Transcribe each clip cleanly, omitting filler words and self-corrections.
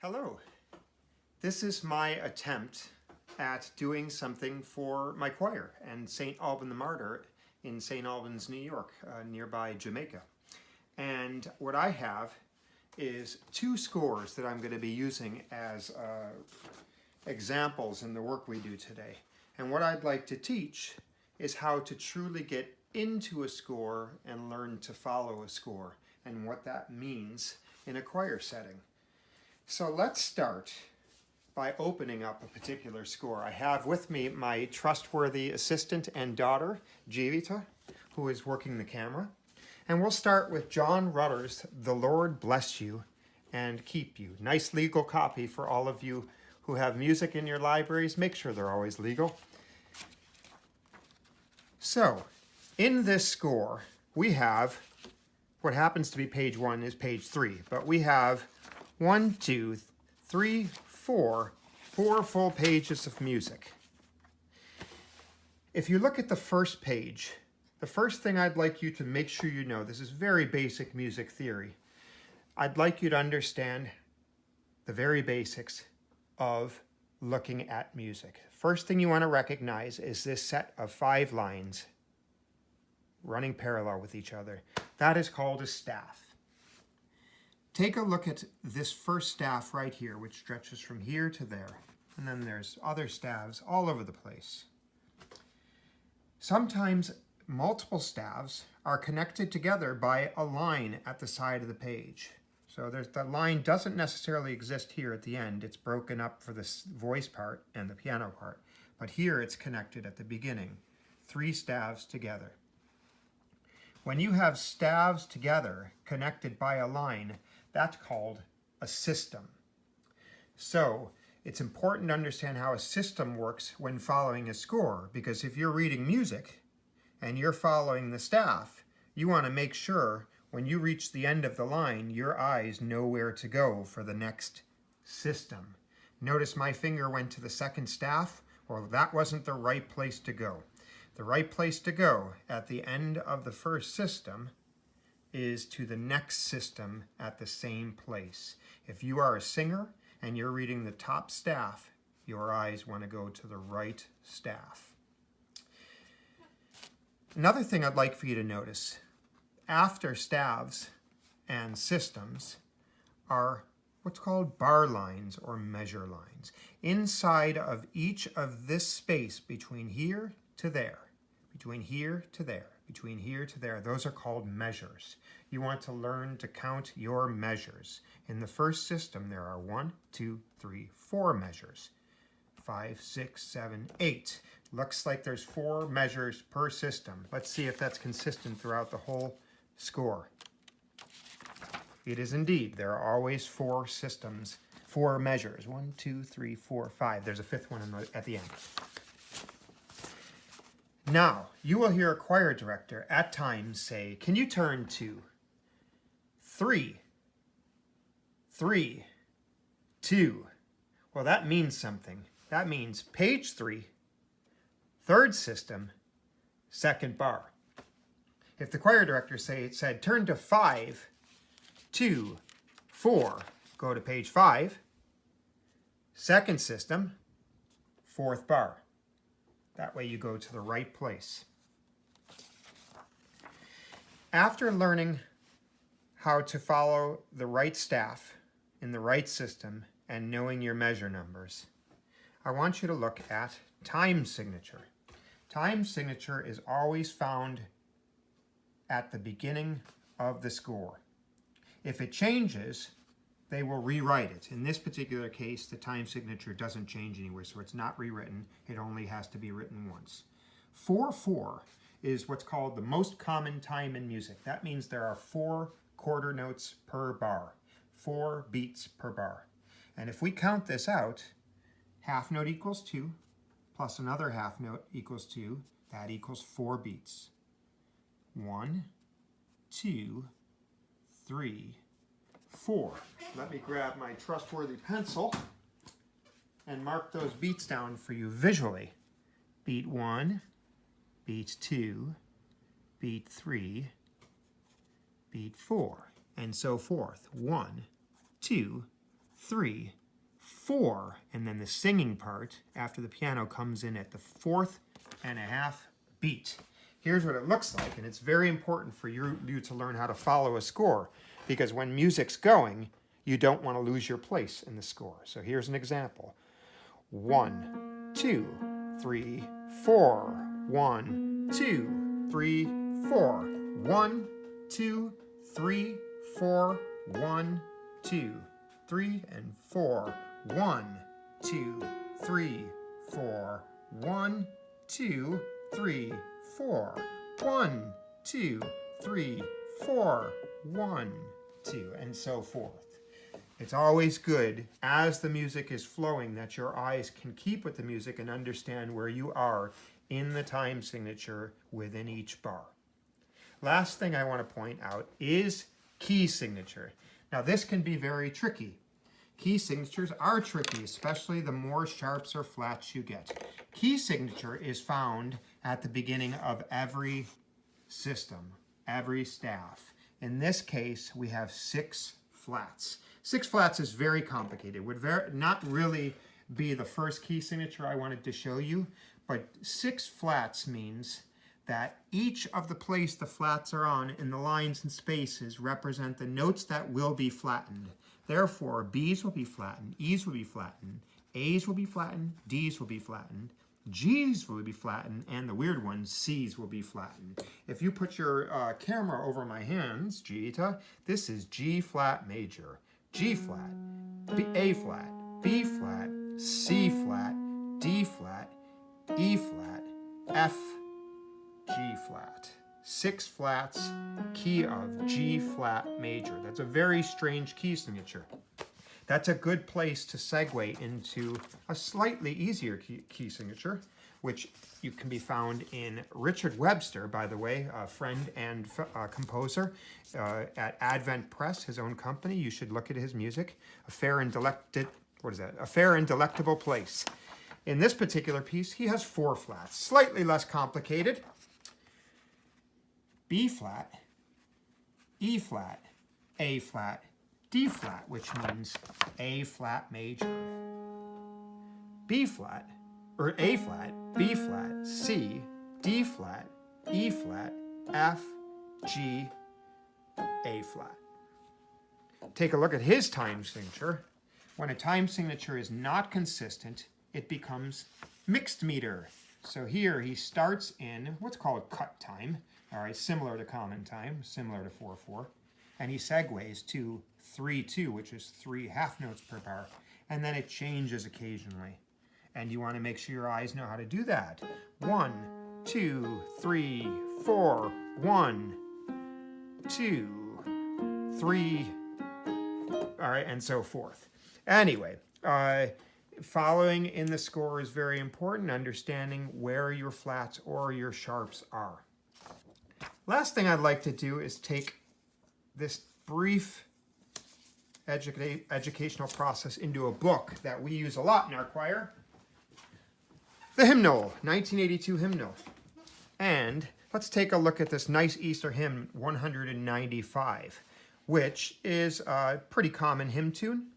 Hello. This is my attempt at doing something for my choir and St. Alban the Martyr in St. Albans, New York, nearby Jamaica. And what I have is two scores that I'm going to be using as examples in the work we do today. And what I'd like to teach is how to truly get into a score and learn to follow a score and what that means in a choir setting. So let's start by opening up a particular score. I have with me my trustworthy assistant and daughter, Jivita, who is working the camera. And we'll start with John Rutter's The Lord Bless You and Keep You. Nice legal copy for all of you who have music in your libraries. Make sure they're always legal. So, in this score, we have, what happens to be page 1 is page 3, but we have 1, 2, 3, 4 full pages of music. If you look at the first page, the first thing I'd like you to make sure you know, this is very basic music theory. I'd like you to understand the very basics of looking at music. First thing you want to recognize is this set of 5 lines running parallel with each other. That is called a staff. Take a look at this first staff right here, which stretches from here to there. And then there's other staves all over the place. Sometimes multiple staves are connected together by a line at the side of the page. So the line doesn't necessarily exist here at the end. It's broken up for the voice part and the piano part. But here it's connected at the beginning. 3 staves together. When you have staves together connected by a line, that's called a system. So it's important to understand how a system works when following a score, because if you're reading music and you're following the staff, you want to make sure when you reach the end of the line, your eyes know where to go for the next system. Notice my finger went to the second staff. Well, that wasn't the right place to go. The right place to go at the end of the first system is to the next system at the same place. If you are a singer and you're reading the top staff, your eyes want to go to the right staff. Another thing I'd like for you to notice, after staves and systems are what's called bar lines or measure lines. Inside of each of this space between here to there, between here to there, between here to there, those are called measures. You want to learn to count your measures. In the first system, there are 1, 2, 3, 4 measures. 5, 6, 7, 8. Looks like there's 4 measures per system. Let's see if that's consistent throughout the whole score. It is indeed. There are always 4 systems, 4 measures. 1, 2, 3, 4, 5. There's a 5th one at the end. Now, you will hear a choir director at times say, can you turn to 3, 3, 2. Well, that means something. That means page 3, third system, second bar. If the choir director said, turn to 5, 2, 4, go to page 5, second system, 4th bar. That way you go to the right place. After learning how to follow the right staff in the right system and knowing your measure numbers, I want you to look at time signature. Time signature is always found at the beginning of the score. If it changes, they will rewrite it. In this particular case, the time signature doesn't change anywhere, so it's not rewritten. It only has to be written once. 4/4 is what's called the most common time in music. That means there are 4 quarter notes per bar, 4 beats per bar. And if we count this out, half note equals 2, plus another half note equals 2, that equals 4 beats. 1, 2, 3, 4. Let me grab my trustworthy pencil and mark those beats down for you visually. Beat 1, beat 2, beat 3, beat 4, and so forth. 1, 2, 3, 4, and then the singing part after the piano comes in at the 4th and a half beat. Here's what it looks like, and it's very important for you to learn how to follow a score, because when music's going, you don't want to lose your place in the score. So here's an example. 1, 2, 3, 4. 1, 2, 3, 4. 1, 2, 3, 4. 1, 2, 3, and 4. 1, 2, 3, 4. 1, 2, 3, 4. 1, 2, 3, 4. 1, 2, and so forth. It's always good, as the music is flowing, that your eyes can keep with the music and understand where you are in the time signature within each bar. Last thing I want to point out is key signature. Now this can be very tricky. Key signatures are tricky, especially the more sharps or flats you get. Key signature is found at the beginning of every system, every staff. In this case, we have 6 flats. 6 flats is very complicated. Would not really be the first key signature I wanted to show you, but 6 flats means that each of the place the flats are on in the lines and spaces represent the notes that will be flattened. Therefore, B's will be flattened, E's will be flattened, A's will be flattened, D's will be flattened, G's will be flattened, and the weird one, C's will be flattened. If you put your camera over my hands, Gita, this is G flat major, G flat, A flat, B flat, C flat, D flat, E flat, F, G flat. 6 flats, key of G flat major. That's a very strange key signature. That's a good place to segue into a slightly easier key signature, which you can be found in Richard Webster, by the way, a friend and composer at Advent Press, his own company. You should look at his music. A fair and delectable place. In this particular piece, he has 4 flats, slightly less complicated. B flat, E flat, A flat, D flat, which means A flat major. B flat, or A flat, B flat, C, D flat, E flat, F, G, A flat. Take a look at his time signature. When a time signature is not consistent, it becomes mixed meter. So here he starts in what's called cut time, all right, similar to common time, similar to 4/4, and he segues to 3/2, which is 3 half notes per bar, and then it changes occasionally. And you want to make sure your eyes know how to do that. 1, 2, 3, 4, 1, 2, 3, all right, and so forth. Anyway, following in the score is very important, understanding where your flats or your sharps are. Last thing I'd like to do is take this brief educational process into a book that we use a lot in our choir, the hymnal, 1982 hymnal. And let's take a look at this nice Easter hymn, 195, which is a pretty common hymn tune.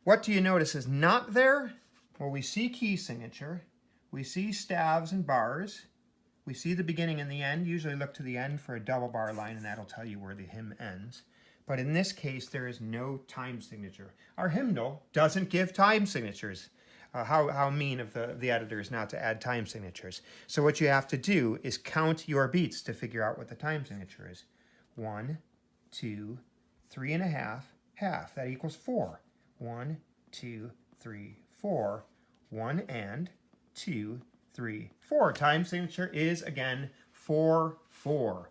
What do you notice is not there? Well, we see key signature, we see staves and bars, we see the beginning and the end. Usually look to the end for a double bar line, and that'll tell you where the hymn ends. But in this case, there is no time signature. Our hymnal doesn't give time signatures. How mean of the editors not to add time signatures. So what you have to do is count your beats to figure out what the time signature is. 1, 2, 3 and a half, half. That equals 4. 1, 2, 3, 4. 1 and 2, 3, 4. Time signature is, again, 4/4.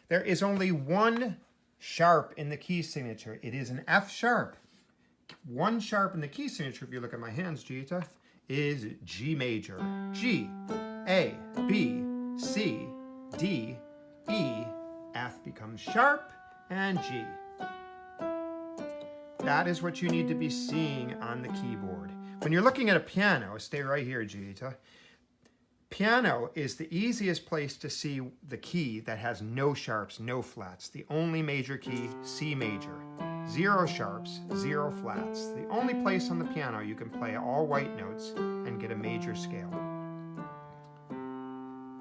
There is only one sharp in the key signature. It is an F sharp. One sharp in the key signature, if you look at my hands, Gita, is G major. G, A, B, C, D, E, F becomes sharp, and G. That is what you need to be seeing on the keyboard. When you're looking at a piano, stay right here, Gita. Piano is the easiest place to see the key that has no sharps, no flats. The only major key, C major. 0 sharps, 0 flats. The only place on the piano you can play all white notes and get a major scale.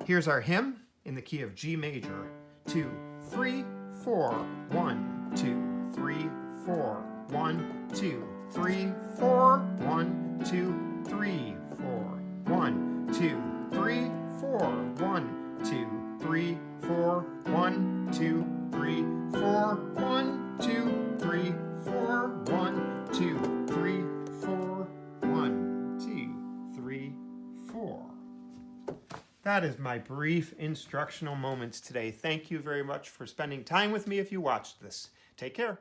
Here's our hymn in the key of G major. 2, 3, 4, 1, 2, 3, 4, 1, 2, 3, 4, 1, 2, 3, 4, 1, 2, 3, 4, 1, 2, 3, 4, 1, 2, 3, 4, 1, 2, 3, 4, 1, 2, 3, 4, 1, 2, 3, 4. That is my brief instructional moments today. Thank you very much for spending time with me if you watched this. Take care.